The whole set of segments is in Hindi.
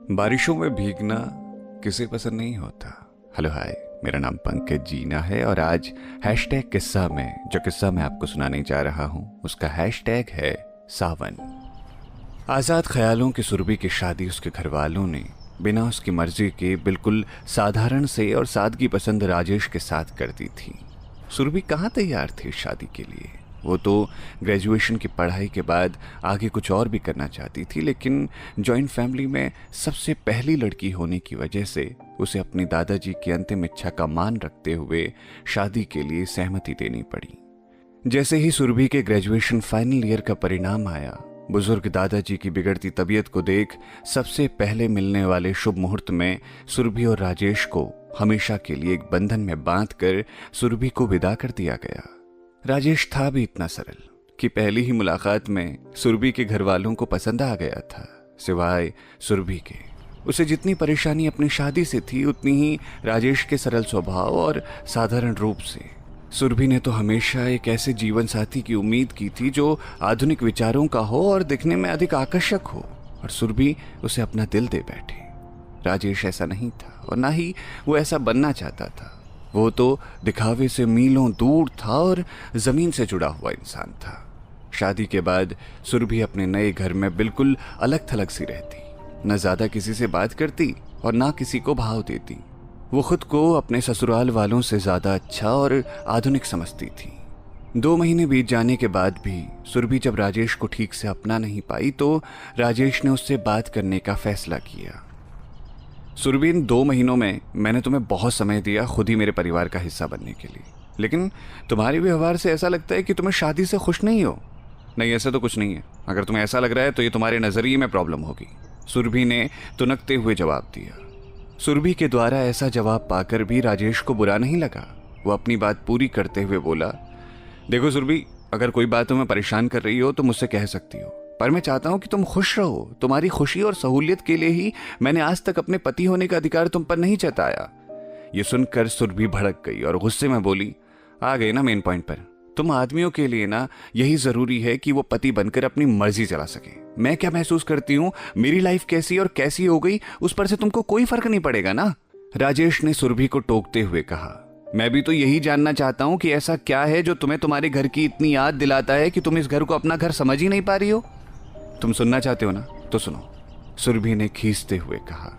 बारिशों में भीगना किसे पसंद नहीं होता। हेलो हाय, मेरा नाम पंकज जीना है और आज हैशटैग किस्सा में जो किस्सा मैं आपको सुनाने जा रहा हूं उसका हैशटैग है सावन। आज़ाद ख्यालों की सुरभि की शादी उसके घर वालों ने बिना उसकी मर्जी के बिल्कुल साधारण से और सादगी पसंद राजेश के साथ कर दी थी। सुरभि कहाँ तैयार थी शादी के लिए। वो तो ग्रेजुएशन की पढ़ाई के बाद आगे कुछ और भी करना चाहती थी, लेकिन जॉइंट फैमिली में सबसे पहली लड़की होने की वजह से उसे अपने दादाजी की अंतिम इच्छा का मान रखते हुए शादी के लिए सहमति देनी पड़ी। जैसे ही सुरभि के ग्रेजुएशन फाइनल ईयर का परिणाम आया, बुजुर्ग दादाजी की बिगड़ती तबीयत को देख सबसे पहले मिलने वाले शुभ मुहूर्त में सुरभि और राजेश को हमेशा के लिए एक बंधन में बांधकर सुरभि को विदा कर दिया गया। राजेश था भी इतना सरल कि पहली ही मुलाकात में सुरभि के घर वालों को पसंद आ गया था, सिवाय सुरभि के। उसे जितनी परेशानी अपनी शादी से थी उतनी ही राजेश के सरल स्वभाव और साधारण रूप से। सुरभि ने तो हमेशा एक ऐसे जीवन साथी की उम्मीद की थी जो आधुनिक विचारों का हो और दिखने में अधिक आकर्षक हो, और सुरभि उसे अपना दिल दे बैठे। राजेश ऐसा नहीं था और ना ही वो ऐसा बनना चाहता था। वो तो दिखावे से मीलों दूर था और जमीन से जुड़ा हुआ इंसान था। शादी के बाद सुरभि अपने नए घर में बिल्कुल अलग थलग सी रहती, न ज्यादा किसी से बात करती और ना किसी को भाव देती। वो खुद को अपने ससुराल वालों से ज्यादा अच्छा और आधुनिक समझती थी। 2 महीने बीत जाने के बाद भी सुरभि जब राजेश को ठीक से अपना नहीं पाई तो राजेश ने उससे बात करने का फैसला किया। सुरभि, इन 2 महीनों में मैंने तुम्हें बहुत समय दिया खुद ही मेरे परिवार का हिस्सा बनने के लिए, लेकिन तुम्हारे व्यवहार से ऐसा लगता है कि तुम्हें शादी से खुश नहीं हो। नहीं, ऐसा तो कुछ नहीं है। अगर तुम्हें ऐसा लग रहा है तो ये तुम्हारे नजरिए में प्रॉब्लम होगी, सुरभि ने तुनकते हुए जवाब दिया। सुरभि के द्वारा ऐसा जवाब पाकर भी राजेश को बुरा नहीं लगा। वो अपनी बात पूरी करते हुए बोला, देखो सुरभि, अगर कोई बात तुम्हें परेशान कर रही हो तो मुझसे कह सकती हो, पर मैं चाहता हूं कि तुम खुश रहो। तुम्हारी खुशी और सहूलियत के लिए ही मैंने आज तक अपने पति होने का अधिकार तुम पर नहीं जताया। ये सुनकर सुरभि भड़क गई और गुस्से में बोली, आ गए ना मेन पॉइंट पर। तुम आदमियों के लिए ना यही जरूरी है कि वो पति बनकर अपनी मर्जी चला सके। मैं क्या महसूस करती हूँ, मेरी लाइफ कैसी और कैसी हो गई, उस पर से तुमको कोई फर्क नहीं पड़ेगा ना। राजेश ने सुरभि को टोकते हुए कहा, मैं भी तो यही जानना चाहता हूँ कि ऐसा क्या है जो तुम्हें तुम्हारे घर की इतनी याद दिलाता है कि तुम इस घर को अपना घर समझ ही नहीं पा रही हो। तुम सुनना चाहते हो ना, तो सुनो, सुरभि ने खींचते हुए कहा।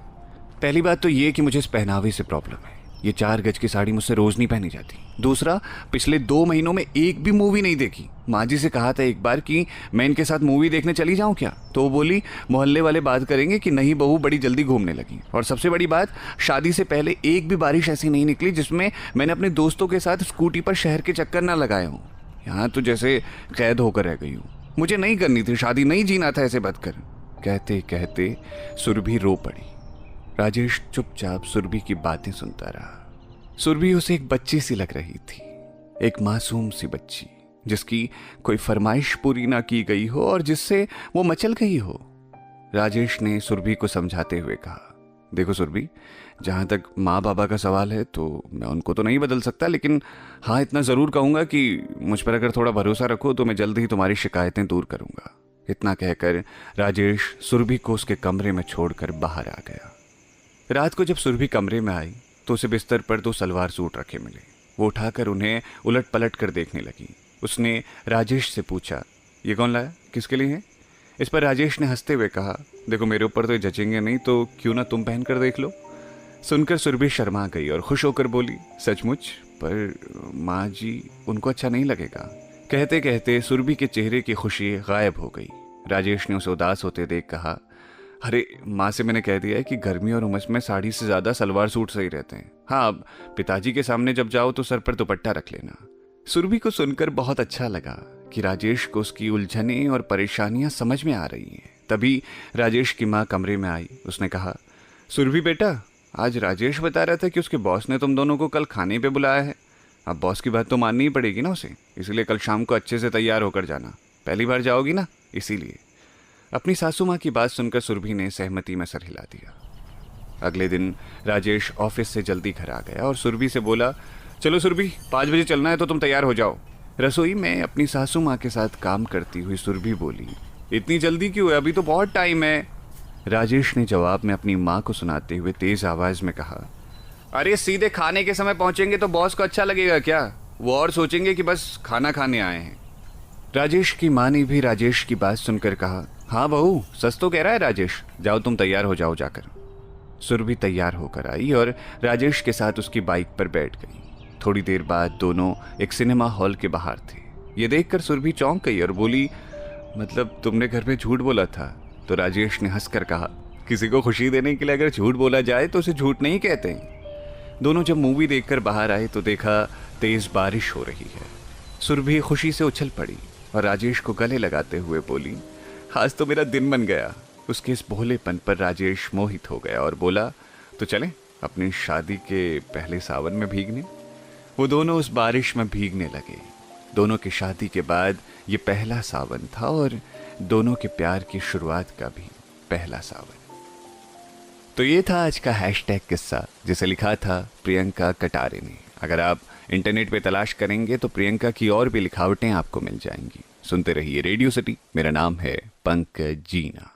पहली बात तो ये कि मुझे इस पहनावे से प्रॉब्लम है। ये 4 गज की साड़ी मुझसे रोज नहीं पहनी जाती। दूसरा, पिछले 2 महीनों में एक भी मूवी नहीं देखी। माँ जी से कहा था एक बार कि मैं इनके साथ मूवी देखने चली जाऊं क्या, तो वो बोली मोहल्ले वाले बात करेंगे कि नहीं बहू बड़ी जल्दी घूमने लगी। और सबसे बड़ी बात, शादी से पहले एक भी बारिश ऐसी नहीं निकली जिसमें मैंने अपने दोस्तों के साथ स्कूटी पर शहर के चक्कर ना लगाए हों। यहाँ तो जैसे कैद होकर रह गई हूँ। मुझे नहीं करनी थी शादी, नहीं जीना था ऐसे बदकर। कहते कहते सुरभि रो पड़ी। राजेश चुपचाप सुरभि की बातें सुनता रहा। सुरभि उसे एक बच्ची सी लग रही थी, एक मासूम सी बच्ची जिसकी कोई फरमाइश पूरी ना की गई हो और जिससे वो मचल गई हो। राजेश ने सुरभि को समझाते हुए कहा, देखो सुरभि, जहाँ तक माँ बाबा का सवाल है तो मैं उनको तो नहीं बदल सकता, लेकिन हाँ इतना ज़रूर कहूँगा कि मुझ पर अगर थोड़ा भरोसा रखो तो मैं जल्द ही तुम्हारी शिकायतें दूर करूँगा। इतना कहकर राजेश सुरभि को उसके कमरे में छोड़कर बाहर आ गया। रात को जब सुरभि कमरे में आई तो उसे बिस्तर पर 2 सलवार सूट रखे मिले। वो उठाकर उन्हें उलट पलट कर देखने लगी। उसने राजेश से पूछा, ये कौन लाया, किसके लिए है? इस पर राजेश ने हंसते हुए कहा, देखो मेरे ऊपर तो जचेंगे नहीं तो क्यों ना तुम पहन कर देख लो। सुनकर सुरभि शर्मा गई और खुश होकर बोली, सचमुच? पर माँ जी, उनको अच्छा नहीं लगेगा। कहते कहते सुरभि के चेहरे की खुशी गायब हो गई। राजेश ने उसे उदास होते देख कहा, अरे माँ से मैंने कह दिया है कि गर्मी और उमस में साड़ी से ज्यादा सलवार सूट सही रहते हैं। हाँ, अब पिताजी के सामने जब जाओ तो सर पर दुपट्टा रख लेना। सुरभि को सुनकर बहुत अच्छा लगा कि राजेश को उसकी उलझनें और परेशानियां समझ में आ रही हैं। तभी राजेश की माँ कमरे में आई। उसने कहा, सुरभि बेटा, आज राजेश बता रहा था कि उसके बॉस ने तुम दोनों को कल खाने पे बुलाया है। अब बॉस की बात तो माननी ही पड़ेगी ना उसे, इसलिए कल शाम को अच्छे से तैयार होकर जाना। पहली बार जाओगी ना, इसीलिए। अपनी सासू माँ की बात सुनकर सुरभि ने सहमति में सर हिला दिया। अगले दिन राजेश ऑफिस से जल्दी घर आ गया और सुरभि से बोला, चलो सुरभि, 5 बजे चलना है तो तुम तैयार हो जाओ। रसोई में अपनी सासू माँ के साथ काम करती हुई सुरभि बोली, इतनी जल्दी क्यों है, अभी तो बहुत टाइम है। राजेश ने जवाब में अपनी माँ को सुनाते हुए तेज आवाज में कहा, अरे सीधे खाने के समय पहुंचेंगे तो बॉस को अच्छा लगेगा क्या? वो और सोचेंगे कि बस खाना खाने आए हैं। राजेश की माँ ने भी राजेश की बात सुनकर कहा, हाँ बहू सच तो कह रहा है राजेश, जाओ तुम तैयार हो जाओ जाकर। सुरभि तैयार होकर आई और राजेश के साथ उसकी बाइक पर बैठ गई। थोड़ी देर बाद दोनों एक सिनेमा हॉल के बाहर थे। ये देखकर सुरभि चौंक गई और बोली, मतलब तुमने घर में झूठ बोला था? तो राजेश ने हंसकर कहा, किसी को खुशी देने के लिए अगर झूठ बोला जाए तो उसे झूठ नहीं कहते। दोनों जब मूवी देखकर बाहर आए तो देखा तेज बारिश हो रही है। सुरभि खुशी से उछल पड़ी और राजेश को गले लगाते हुए बोली, आज तो मेरा दिन बन गया। उसके इस भोलेपन पर राजेश मोहित हो गया और बोला, तो चलें अपनी शादी के पहले सावन में भीगने। वो दोनों उस बारिश में भीगने लगे। दोनों की शादी के बाद ये पहला सावन था और दोनों के प्यार की शुरुआत का भी पहला सावन। तो ये था आज का हैशटैग किस्सा, जिसे लिखा था प्रियंका कटारे ने। अगर आप इंटरनेट पे तलाश करेंगे तो प्रियंका की और भी लिखावटें आपको मिल जाएंगी। सुनते रहिए रेडियो सिटी। मेरा नाम है पंकज जीना।